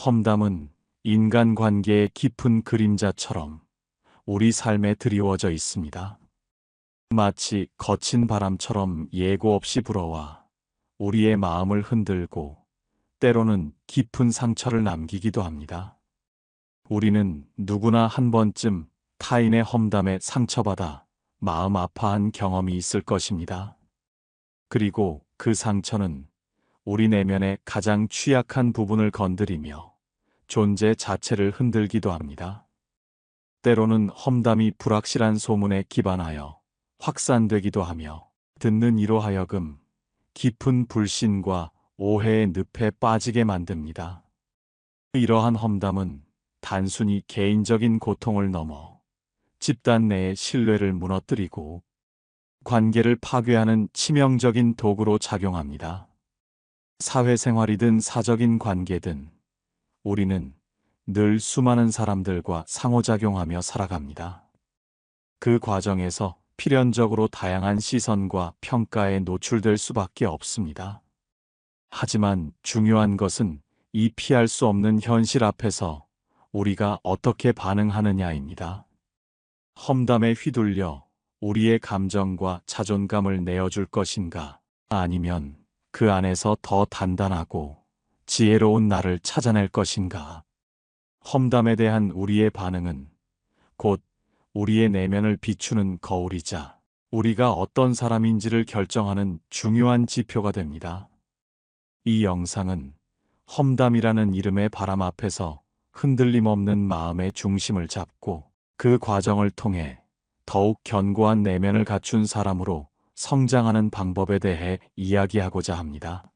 험담은 인간관계의 깊은 그림자처럼 우리 삶에 드리워져 있습니다. 마치 거친 바람처럼 예고 없이 불어와 우리의 마음을 흔들고 때로는 깊은 상처를 남기기도 합니다. 우리는 누구나 한 번쯤 타인의 험담에 상처받아 마음 아파한 경험이 있을 것입니다. 그리고 그 상처는 우리 내면의 가장 취약한 부분을 건드리며 존재 자체를 흔들기도 합니다. 때로는 험담이 불확실한 소문에 기반하여 확산되기도 하며 듣는 이로 하여금 깊은 불신과 오해의 늪에 빠지게 만듭니다. 이러한 험담은 단순히 개인적인 고통을 넘어 집단 내의 신뢰를 무너뜨리고 관계를 파괴하는 치명적인 도구로 작용합니다. 사회생활이든 사적인 관계든 우리는 늘 수많은 사람들과 상호작용하며 살아갑니다. 그 과정에서 필연적으로 다양한 시선과 평가에 노출될 수밖에 없습니다. 하지만 중요한 것은 이 피할 수 없는 현실 앞에서 우리가 어떻게 반응하느냐입니다. 험담에 휘둘려 우리의 감정과 자존감을 내어줄 것인가, 아니면 그 안에서 더 단단하고 지혜로운 나를 찾아낼 것인가. 험담에 대한 우리의 반응은 곧 우리의 내면을 비추는 거울이자 우리가 어떤 사람인지를 결정하는 중요한 지표가 됩니다. 이 영상은 험담이라는 이름의 바람 앞에서 흔들림 없는 마음의 중심을 잡고 그 과정을 통해 더욱 견고한 내면을 갖춘 사람으로 성장하는 방법에 대해 이야기하고자 합니다.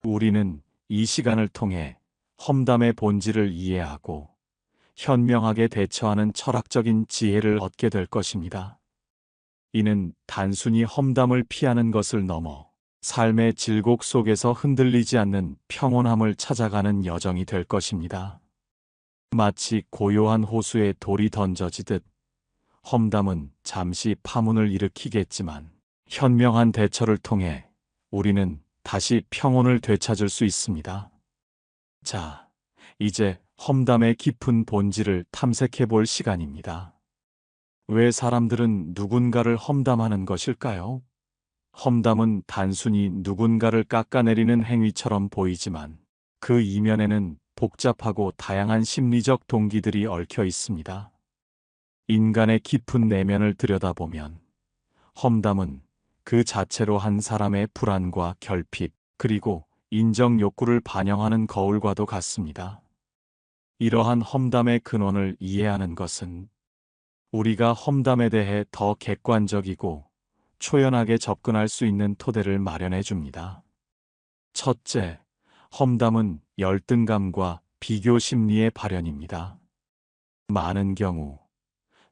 우리는 이 시간을 통해 험담의 본질을 이해하고 현명하게 대처하는 철학적인 지혜를 얻게 될 것입니다. 이는 단순히 험담을 피하는 것을 넘어 삶의 질곡 속에서 흔들리지 않는 평온함을 찾아가는 여정이 될 것입니다. 마치 고요한 호수에 돌이 던져지듯 험담은 잠시 파문을 일으키겠지만 현명한 대처를 통해 우리는 다시 평온을 되찾을 수 있습니다. 자, 이제 험담의 깊은 본질을 탐색해 볼 시간입니다. 왜 사람들은 누군가를 험담하는 것일까요? 험담은 단순히 누군가를 깎아내리는 행위처럼 보이지만 그 이면에는 복잡하고 다양한 심리적 동기들이 얽혀 있습니다. 인간의 깊은 내면을 들여다보면 험담은 그 자체로 한 사람의 불안과 결핍, 그리고 인정 욕구를 반영하는 거울과도 같습니다. 이러한 험담의 근원을 이해하는 것은 우리가 험담에 대해 더 객관적이고 초연하게 접근할 수 있는 토대를 마련해 줍니다. 첫째, 험담은 열등감과 비교 심리의 발현입니다. 많은 경우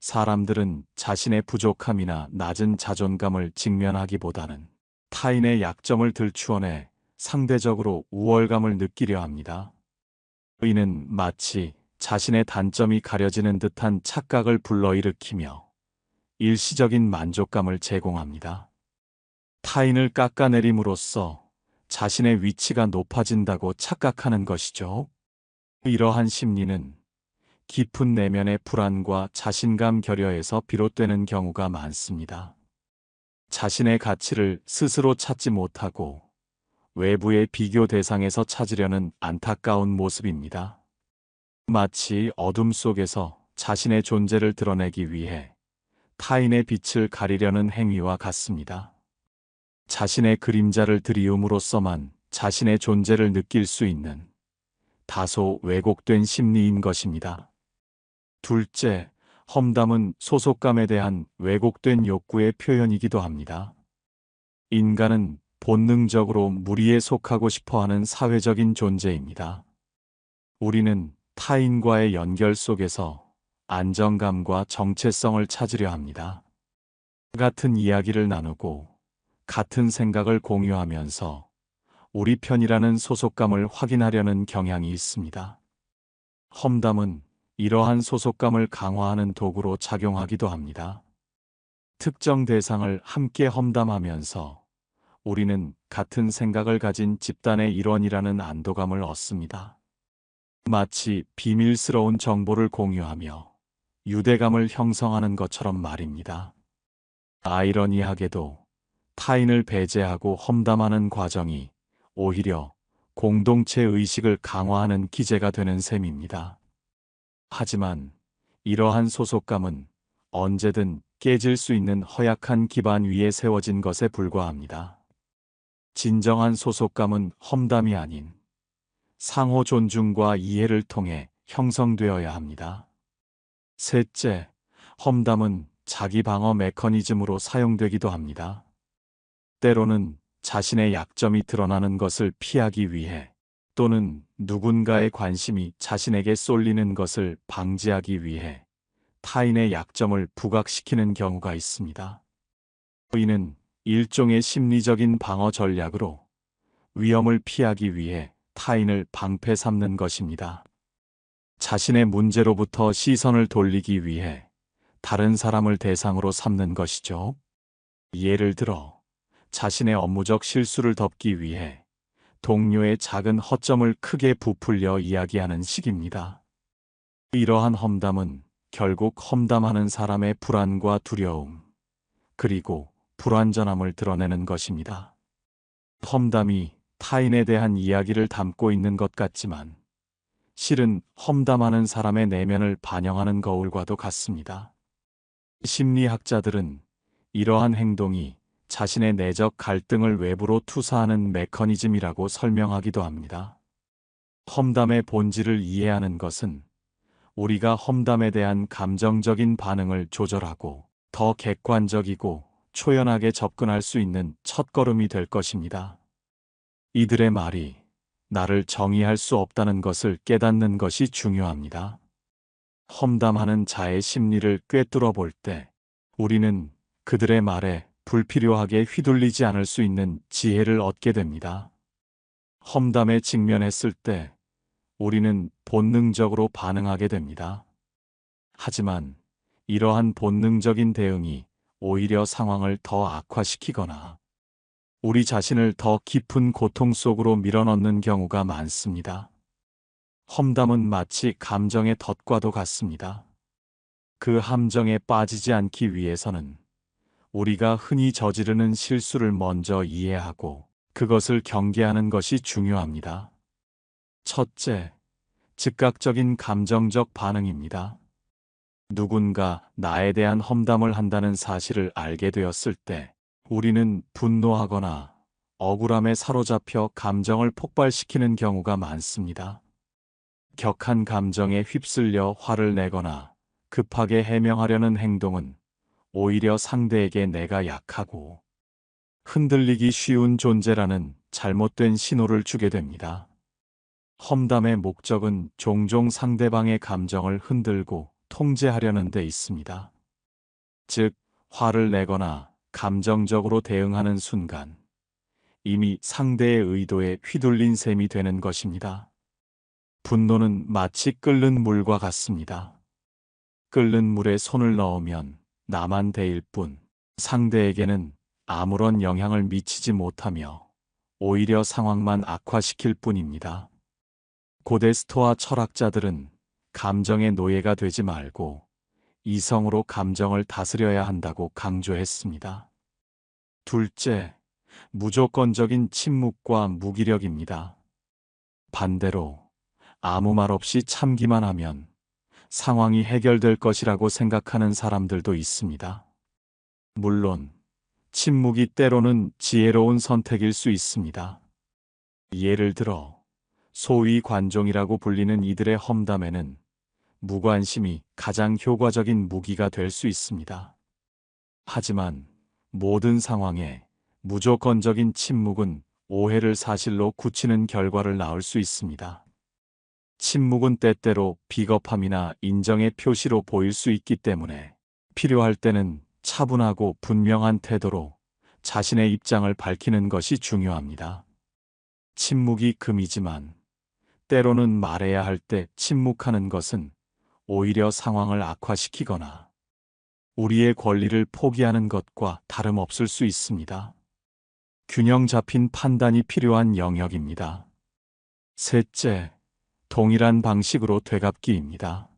사람들은 자신의 부족함이나 낮은 자존감을 직면하기보다는 타인의 약점을 들추어내 상대적으로 우월감을 느끼려 합니다. 이는 마치 자신의 단점이 가려지는 듯한 착각을 불러일으키며 일시적인 만족감을 제공합니다. 타인을 깎아내림으로써 자신의 위치가 높아진다고 착각하는 것이죠. 이러한 심리는 깊은 내면의 불안과 자신감 결여에서 비롯되는 경우가 많습니다. 자신의 가치를 스스로 찾지 못하고 외부의 비교 대상에서 찾으려는 안타까운 모습입니다. 마치 어둠 속에서 자신의 존재를 드러내기 위해 타인의 빛을 가리려는 행위와 같습니다. 자신의 그림자를 들이움으로써만 자신의 존재를 느낄 수 있는 다소 왜곡된 심리인 것입니다. 둘째, 험담은 소속감에 대한 왜곡된 욕구의 표현이기도 합니다. 인간은 본능적으로 무리에 속하고 싶어하는 사회적인 존재입니다. 우리는 타인과의 연결 속에서 안정감과 정체성을 찾으려 합니다. 같은 이야기를 나누고 같은 생각을 공유하면서 우리 편이라는 소속감을 확인하려는 경향이 있습니다. 험담은 이러한 소속감을 강화하는 도구로 작용하기도 합니다. 특정 대상을 함께 험담하면서 우리는 같은 생각을 가진 집단의 일원이라는 안도감을 얻습니다. 마치 비밀스러운 정보를 공유하며 유대감을 형성하는 것처럼 말입니다. 아이러니하게도 타인을 배제하고 험담하는 과정이 오히려 공동체 의식을 강화하는 기제가 되는 셈입니다. 하지만 이러한 소속감은 언제든 깨질 수 있는 허약한 기반 위에 세워진 것에 불과합니다. 진정한 소속감은 험담이 아닌 상호 존중과 이해를 통해 형성되어야 합니다. 셋째, 험담은 자기 방어 메커니즘으로 사용되기도 합니다. 때로는 자신의 약점이 드러나는 것을 피하기 위해 또는 누군가의 관심이 자신에게 쏠리는 것을 방지하기 위해 타인의 약점을 부각시키는 경우가 있습니다. 이는 일종의 심리적인 방어 전략으로 위험을 피하기 위해 타인을 방패 삼는 것입니다. 자신의 문제로부터 시선을 돌리기 위해 다른 사람을 대상으로 삼는 것이죠. 예를 들어 자신의 업무적 실수를 덮기 위해 동료의 작은 허점을 크게 부풀려 이야기하는 식입니다. 이러한 험담은 결국 험담하는 사람의 불안과 두려움, 그리고 불완전함을 드러내는 것입니다. 험담이 타인에 대한 이야기를 담고 있는 것 같지만 실은 험담하는 사람의 내면을 반영하는 거울과도 같습니다. 심리학자들은 이러한 행동이 자신의 내적 갈등을 외부로 투사하는 메커니즘이라고 설명하기도 합니다. 험담의 본질을 이해하는 것은 우리가 험담에 대한 감정적인 반응을 조절하고 더 객관적이고 초연하게 접근할 수 있는 첫걸음이 될 것입니다. 이들의 말이 나를 정의할 수 없다는 것을 깨닫는 것이 중요합니다. 험담하는 자의 심리를 꿰뚫어 볼 때 우리는 그들의 말에 불필요하게 휘둘리지 않을 수 있는 지혜를 얻게 됩니다. 험담에 직면했을 때 우리는 본능적으로 반응하게 됩니다. 하지만 이러한 본능적인 대응이 오히려 상황을 더 악화시키거나 우리 자신을 더 깊은 고통 속으로 밀어넣는 경우가 많습니다. 험담은 마치 감정의 덫과도 같습니다. 그 함정에 빠지지 않기 위해서는 우리가 흔히 저지르는 실수를 먼저 이해하고 그것을 경계하는 것이 중요합니다. 첫째, 즉각적인 감정적 반응입니다. 누군가 나에 대한 험담을 한다는 사실을 알게 되었을 때 우리는 분노하거나 억울함에 사로잡혀 감정을 폭발시키는 경우가 많습니다. 격한 감정에 휩쓸려 화를 내거나 급하게 해명하려는 행동은 오히려 상대에게 내가 약하고 흔들리기 쉬운 존재라는 잘못된 신호를 주게 됩니다. 험담의 목적은 종종 상대방의 감정을 흔들고 통제하려는 데 있습니다. 즉, 화를 내거나 감정적으로 대응하는 순간 이미 상대의 의도에 휘둘린 셈이 되는 것입니다. 분노는 마치 끓는 물과 같습니다. 끓는 물에 손을 넣으면 나만 데일 뿐 상대에게는 아무런 영향을 미치지 못하며 오히려 상황만 악화시킬 뿐입니다. 고대 스토아 철학자들은 감정의 노예가 되지 말고 이성으로 감정을 다스려야 한다고 강조했습니다. 둘째, 무조건적인 침묵과 무기력입니다. 반대로 아무 말 없이 참기만 하면 상황이 해결될 것이라고 생각하는 사람들도 있습니다. 물론 침묵이 때로는 지혜로운 선택일 수 있습니다. 예를 들어 소위 관종이라고 불리는 이들의 험담에는 무관심이 가장 효과적인 무기가 될 수 있습니다. 하지만 모든 상황에 무조건적인 침묵은 오해를 사실로 굳히는 결과를 낳을 수 있습니다. 침묵은 때때로 비겁함이나 인정의 표시로 보일 수 있기 때문에 필요할 때는 차분하고 분명한 태도로 자신의 입장을 밝히는 것이 중요합니다. 침묵이 금이지만 때로는 말해야 할 때 침묵하는 것은 오히려 상황을 악화시키거나 우리의 권리를 포기하는 것과 다름없을 수 있습니다. 균형 잡힌 판단이 필요한 영역입니다. 셋째, 동일한 방식으로 되갚기입니다.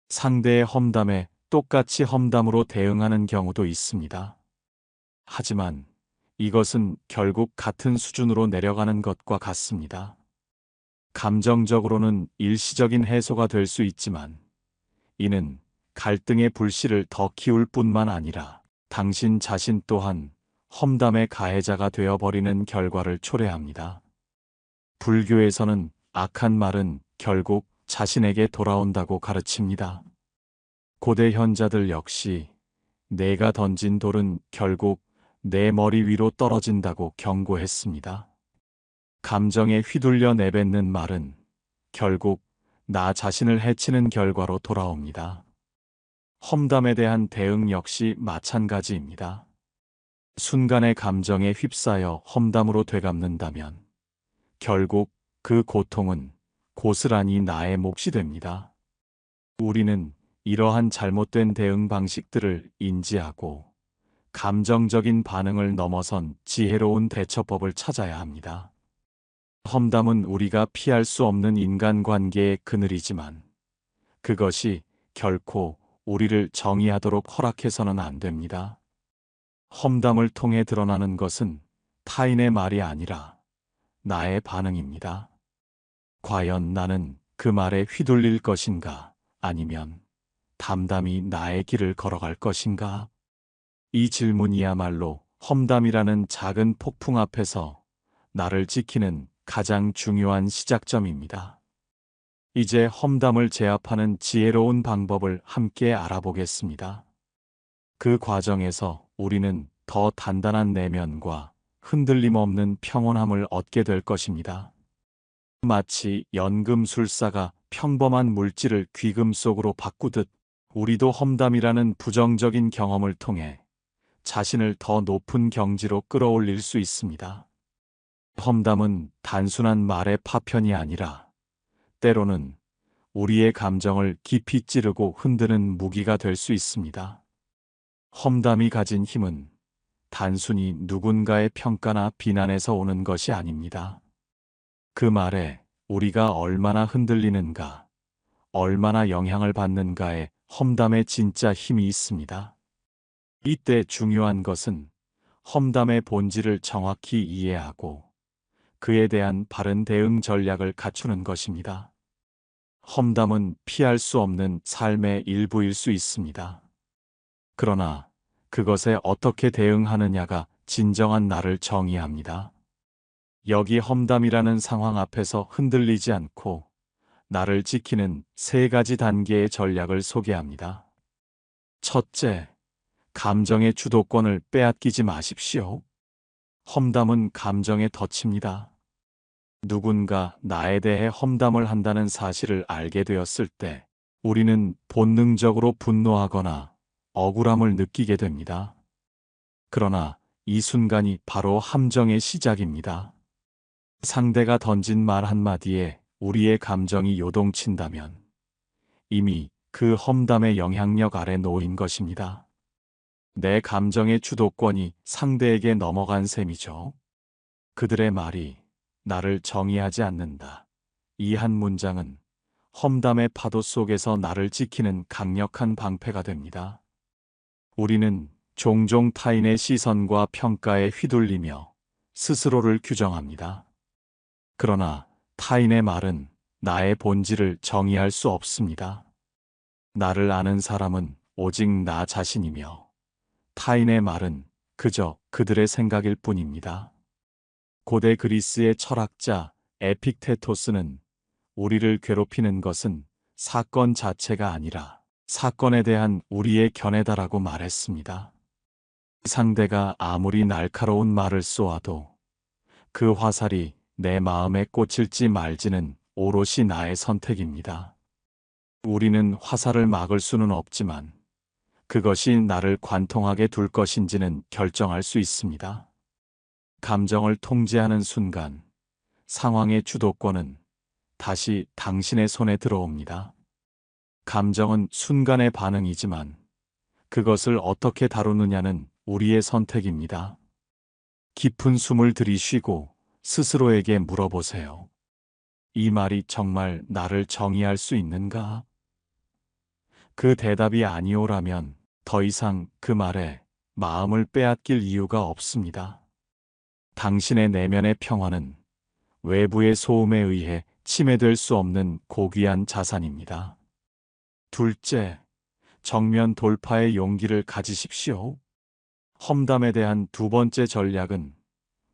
상대의 험담에 똑같이 험담으로 대응하는 경우도 있습니다. 하지만 이것은 결국 같은 수준으로 내려가는 것과 같습니다. 감정적으로는 일시적인 해소가 될 수 있지만 이는 갈등의 불씨를 더 키울 뿐만 아니라 당신 자신 또한 험담의 가해자가 되어버리는 결과를 초래합니다. 불교에서는 악한 말은 결국 자신에게 돌아온다고 가르칩니다. 고대 현자들 역시 내가 던진 돌은 결국 내 머리 위로 떨어진다고 경고했습니다. 감정에 휘둘려 내뱉는 말은 결국 나 자신을 해치는 결과로 돌아옵니다. 험담에 대한 대응 역시 마찬가지입니다. 순간의 감정에 휩싸여 험담으로 되갚는다면 결국 그 고통은 고스란히 나의 몫이 됩니다. 우리는 이러한 잘못된 대응 방식들을 인지하고 감정적인 반응을 넘어선 지혜로운 대처법을 찾아야 합니다. 험담은 우리가 피할 수 없는 인간관계의 그늘이지만 그것이 결코 우리를 정의하도록 허락해서는 안 됩니다. 험담을 통해 드러나는 것은 타인의 말이 아니라 나의 반응입니다. 과연 나는 그 말에 휘둘릴 것인가? 아니면 담담히 나의 길을 걸어갈 것인가? 이 질문이야말로 험담이라는 작은 폭풍 앞에서 나를 지키는 가장 중요한 시작점입니다. 이제 험담을 제압하는 지혜로운 방법을 함께 알아보겠습니다. 그 과정에서 우리는 더 단단한 내면과 흔들림 없는 평온함을 얻게 될 것입니다. 마치 연금술사가 평범한 물질을 귀금 속으로 바꾸듯 우리도 험담이라는 부정적인 경험을 통해 자신을 더 높은 경지로 끌어올릴 수 있습니다. 험담은 단순한 말의 파편이 아니라 때로는 우리의 감정을 깊이 찌르고 흔드는 무기가 될 수 있습니다. 험담이 가진 힘은 단순히 누군가의 평가나 비난에서 오는 것이 아닙니다. 그 말에 우리가 얼마나 흔들리는가, 얼마나 영향을 받는가에 험담의 진짜 힘이 있습니다. 이때 중요한 것은 험담의 본질을 정확히 이해하고 그에 대한 바른 대응 전략을 갖추는 것입니다. 험담은 피할 수 없는 삶의 일부일 수 있습니다. 그러나 그것에 어떻게 대응하느냐가 진정한 나를 정의합니다. 여기 험담이라는 상황 앞에서 흔들리지 않고 나를 지키는 3가지 단계의 전략을 소개합니다. 첫째, 감정의 주도권을 빼앗기지 마십시오. 험담은 감정에 덫입니다. 누군가 나에 대해 험담을 한다는 사실을 알게 되었을 때 우리는 본능적으로 분노하거나 억울함을 느끼게 됩니다. 그러나 이 순간이 바로 함정의 시작입니다. 상대가 던진 말 한마디에 우리의 감정이 요동친다면 이미 그 험담의 영향력 아래 놓인 것입니다. 내 감정의 주도권이 상대에게 넘어간 셈이죠. 그들의 말이 나를 정의하지 않는다. 이 한 문장은 험담의 파도 속에서 나를 지키는 강력한 방패가 됩니다. 우리는 종종 타인의 시선과 평가에 휘둘리며 스스로를 규정합니다. 그러나 타인의 말은 나의 본질을 정의할 수 없습니다. 나를 아는 사람은 오직 나 자신이며 타인의 말은 그저 그들의 생각일 뿐입니다. 고대 그리스의 철학자 에픽테토스는 우리를 괴롭히는 것은 사건 자체가 아니라 사건에 대한 우리의 견해다라고 말했습니다. 상대가 아무리 날카로운 말을 쏘아도 그 화살이 내 마음에 꽂힐지 말지는 오롯이 나의 선택입니다. 우리는 화살을 막을 수는 없지만 그것이 나를 관통하게 둘 것인지는 결정할 수 있습니다. 감정을 통제하는 순간 상황의 주도권은 다시 당신의 손에 들어옵니다. 감정은 순간의 반응이지만 그것을 어떻게 다루느냐는 우리의 선택입니다. 깊은 숨을 들이쉬고 스스로에게 물어보세요. 이 말이 정말 나를 정의할 수 있는가? 그 대답이 아니오라면 더 이상 그 말에 마음을 빼앗길 이유가 없습니다. 당신의 내면의 평화는 외부의 소음에 의해 침해될 수 없는 고귀한 자산입니다. 둘째, 정면 돌파의 용기를 가지십시오. 험담에 대한 두 번째 전략은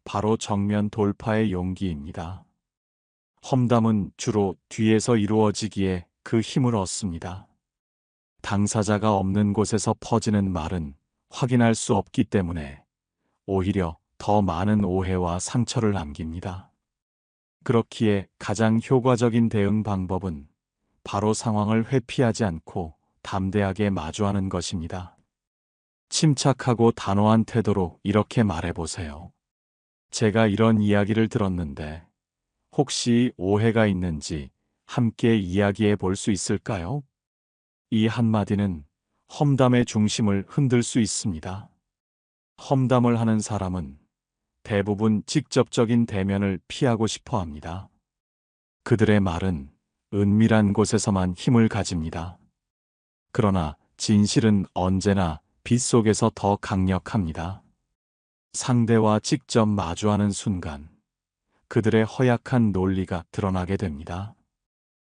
바로 정면 돌파의 용기입니다. 험담은 주로 뒤에서 이루어지기에 그 힘을 얻습니다. 당사자가 없는 곳에서 퍼지는 말은 확인할 수 없기 때문에 오히려 더 많은 오해와 상처를 남깁니다. 그렇기에 가장 효과적인 대응 방법은 바로 상황을 회피하지 않고 담대하게 마주하는 것입니다. 침착하고 단호한 태도로 이렇게 말해보세요. 제가 이런 이야기를 들었는데 혹시 오해가 있는지 함께 이야기해 볼 수 있을까요? 이 한마디는 험담의 중심을 흔들 수 있습니다. 험담을 하는 사람은 대부분 직접적인 대면을 피하고 싶어 합니다. 그들의 말은 은밀한 곳에서만 힘을 가집니다. 그러나 진실은 언제나 빛 속에서 더 강력합니다. 상대와 직접 마주하는 순간 그들의 허약한 논리가 드러나게 됩니다.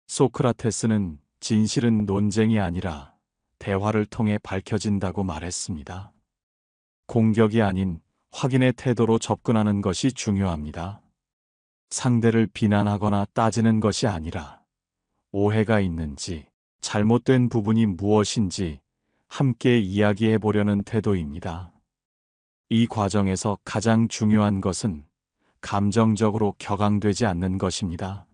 소크라테스는 진실은 논쟁이 아니라 대화를 통해 밝혀진다고 말했습니다. 공격이 아닌 확인의 태도로 접근하는 것이 중요합니다. 상대를 비난하거나 따지는 것이 아니라 오해가 있는지, 잘못된 부분이 무엇인지 함께 이야기해 보려는 태도입니다. 이 과정에서 가장 중요한 것은 감정적으로 격앙되지 않는 것입니다.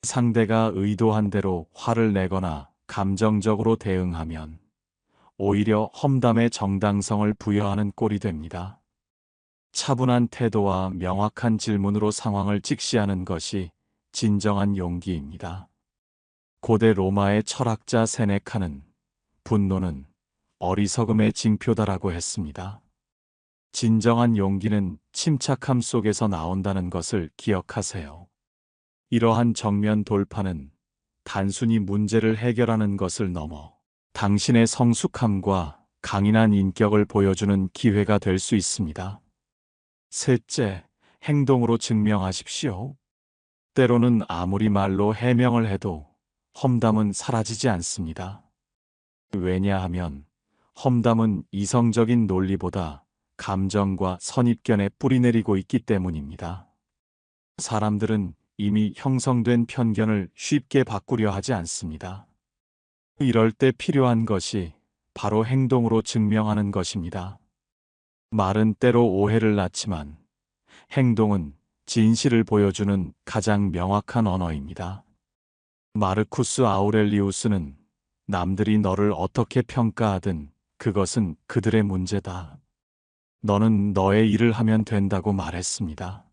상대가 의도한 대로 화를 내거나 감정적으로 대응하면 오히려 험담의 정당성을 부여하는 꼴이 됩니다. 차분한 태도와 명확한 질문으로 상황을 직시하는 것이 진정한 용기입니다. 고대 로마의 철학자 세네카는 분노는 어리석음의 징표다라고 했습니다. 진정한 용기는 침착함 속에서 나온다는 것을 기억하세요. 이러한 정면 돌파는 단순히 문제를 해결하는 것을 넘어 당신의 성숙함과 강인한 인격을 보여주는 기회가 될 수 있습니다. 셋째, 행동으로 증명하십시오. 때로는 아무리 말로 해명을 해도 험담은 사라지지 않습니다. 왜냐하면 험담은 이성적인 논리보다 감정과 선입견에 뿌리내리고 있기 때문입니다. 사람들은 이미 형성된 편견을 쉽게 바꾸려 하지 않습니다. 이럴 때 필요한 것이 바로 행동으로 증명하는 것입니다. 말은 때로 오해를 낳지만 행동은 진실을 보여주는 가장 명확한 언어입니다. 마르쿠스 아우렐리우스는 남들이 너를 어떻게 평가하든 그것은 그들의 문제다. 너는 너의 일을 하면 된다고 말했습니다.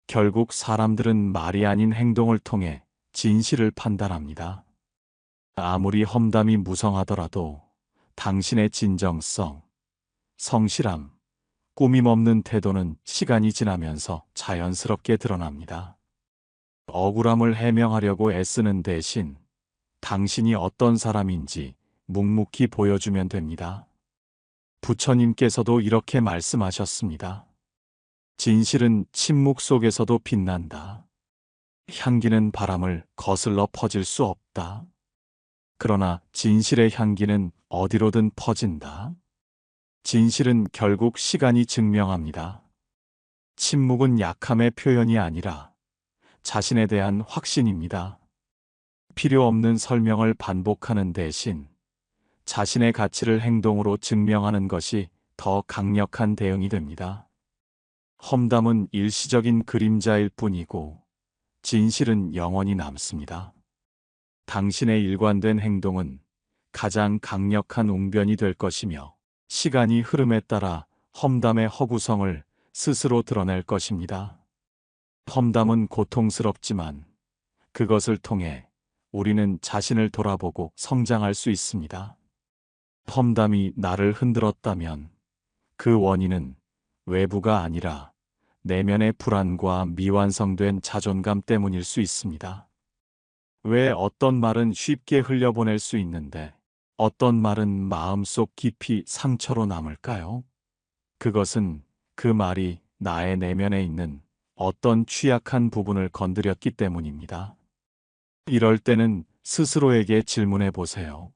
결국 사람들은 말이 아닌 행동을 통해 진실을 판단합니다. 아무리 험담이 무성하더라도 당신의 진정성, 성실함, 꾸밈 없는 태도는 시간이 지나면서 자연스럽게 드러납니다. 억울함을 해명하려고 애쓰는 대신 당신이 어떤 사람인지 묵묵히 보여주면 됩니다. 부처님께서도 이렇게 말씀하셨습니다. 진실은 침묵 속에서도 빛난다. 향기는 바람을 거슬러 퍼질 수 없다. 그러나 진실의 향기는 어디로든 퍼진다. 진실은 결국 시간이 증명합니다. 침묵은 약함의 표현이 아니라 자신에 대한 확신입니다. 필요 없는 설명을 반복하는 대신 자신의 가치를 행동으로 증명하는 것이 더 강력한 대응이 됩니다. 험담은 일시적인 그림자일 뿐이고 진실은 영원히 남습니다. 당신의 일관된 행동은 가장 강력한 웅변이 될 것이며 시간이 흐름에 따라 험담의 허구성을 스스로 드러낼 것입니다. 험담은 고통스럽지만 그것을 통해 우리는 자신을 돌아보고 성장할 수 있습니다. 험담이 나를 흔들었다면 그 원인은 외부가 아니라 내면의 불안과 미완성된 자존감 때문일 수 있습니다. 왜 어떤 말은 쉽게 흘려보낼 수 있는데 어떤 말은 마음속 깊이 상처로 남을까요? 그것은 그 말이 나의 내면에 있는 어떤 취약한 부분을 건드렸기 때문입니다. 이럴 때는 스스로에게 질문해 보세요.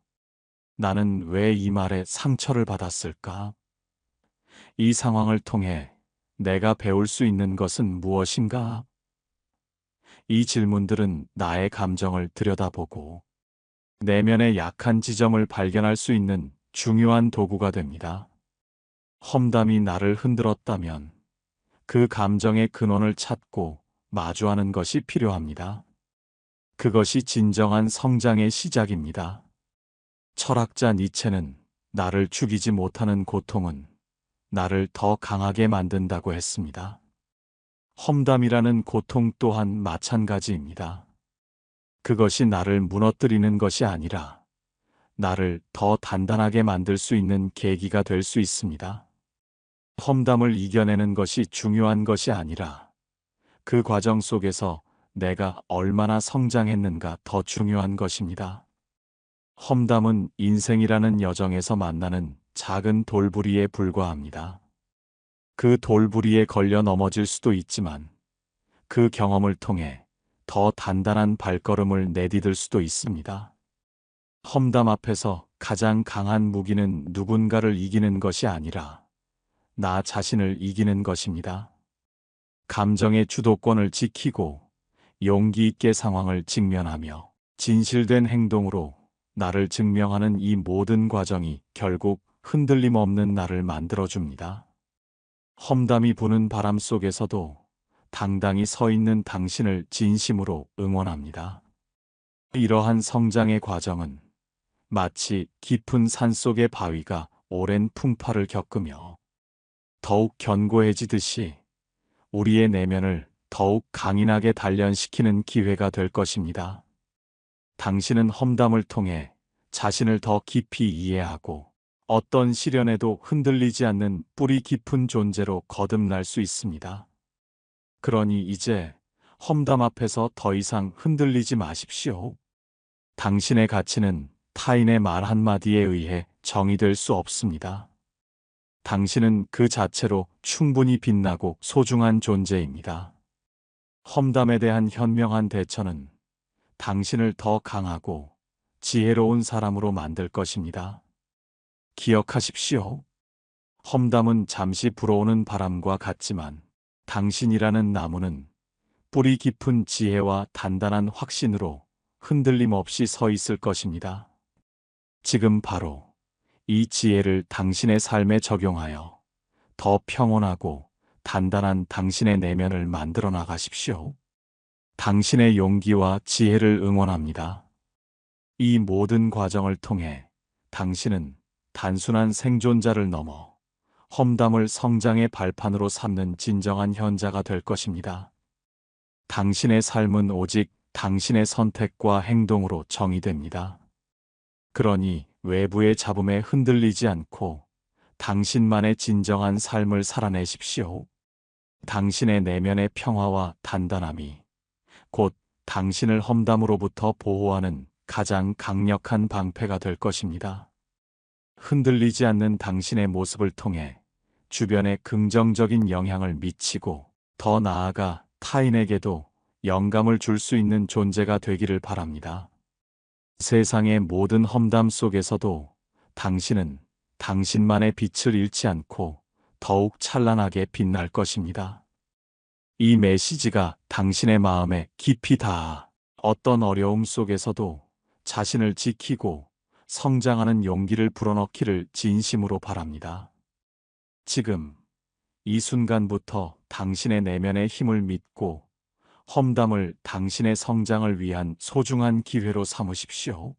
나는 왜 이 말에 상처를 받았을까? 이 상황을 통해 내가 배울 수 있는 것은 무엇인가? 이 질문들은 나의 감정을 들여다보고 내면의 약한 지점을 발견할 수 있는 중요한 도구가 됩니다. 험담이 나를 흔들었다면 그 감정의 근원을 찾고 마주하는 것이 필요합니다. 그것이 진정한 성장의 시작입니다. 철학자 니체는 나를 죽이지 못하는 고통은 나를 더 강하게 만든다고 했습니다. 험담이라는 고통 또한 마찬가지입니다. 그것이 나를 무너뜨리는 것이 아니라 나를 더 단단하게 만들 수 있는 계기가 될 수 있습니다. 험담을 이겨내는 것이 중요한 것이 아니라 그 과정 속에서 내가 얼마나 성장했는가 더 중요한 것입니다. 험담은 인생이라는 여정에서 만나는 작은 돌부리에 불과합니다. 그 돌부리에 걸려 넘어질 수도 있지만 그 경험을 통해 더 단단한 발걸음을 내디딜 수도 있습니다. 험담 앞에서 가장 강한 무기는 누군가를 이기는 것이 아니라 나 자신을 이기는 것입니다. 감정의 주도권을 지키고 용기 있게 상황을 직면하며 진실된 행동으로 나를 증명하는 이 모든 과정이 결국 흔들림 없는 나를 만들어줍니다. 험담이 부는 바람 속에서도 당당히 서 있는 당신을 진심으로 응원합니다. 이러한 성장의 과정은 마치 깊은 산속의 바위가 오랜 풍파를 겪으며 더욱 견고해지듯이 우리의 내면을 더욱 강인하게 단련시키는 기회가 될 것입니다. 당신은 험담을 통해 자신을 더 깊이 이해하고 어떤 시련에도 흔들리지 않는 뿌리 깊은 존재로 거듭날 수 있습니다. 그러니 이제 험담 앞에서 더 이상 흔들리지 마십시오. 당신의 가치는 타인의 말 한마디에 의해 정의될 수 없습니다. 당신은 그 자체로 충분히 빛나고 소중한 존재입니다. 험담에 대한 현명한 대처는 당신을 더 강하고 지혜로운 사람으로 만들 것입니다. 기억하십시오. 험담은 잠시 불어오는 바람과 같지만 당신이라는 나무는 뿌리 깊은 지혜와 단단한 확신으로 흔들림 없이 서 있을 것입니다. 지금 바로 이 지혜를 당신의 삶에 적용하여 더 평온하고 단단한 당신의 내면을 만들어 나가십시오. 당신의 용기와 지혜를 응원합니다. 이 모든 과정을 통해 당신은 단순한 생존자를 넘어 험담을 성장의 발판으로 삼는 진정한 현자가 될 것입니다. 당신의 삶은 오직 당신의 선택과 행동으로 정의됩니다. 그러니 외부의 잡음에 흔들리지 않고 당신만의 진정한 삶을 살아내십시오. 당신의 내면의 평화와 단단함이 곧 당신을 험담으로부터 보호하는 가장 강력한 방패가 될 것입니다. 흔들리지 않는 당신의 모습을 통해 주변에 긍정적인 영향을 미치고 더 나아가 타인에게도 영감을 줄 수 있는 존재가 되기를 바랍니다. 세상의 모든 험담 속에서도 당신은 당신만의 빛을 잃지 않고 더욱 찬란하게 빛날 것입니다. 이 메시지가 당신의 마음에 깊이 닿아 어떤 어려움 속에서도 자신을 지키고 성장하는 용기를 불어넣기를 진심으로 바랍니다. 지금 이 순간부터 당신의 내면의 힘을 믿고 험담을 당신의 성장을 위한 소중한 기회로 삼으십시오.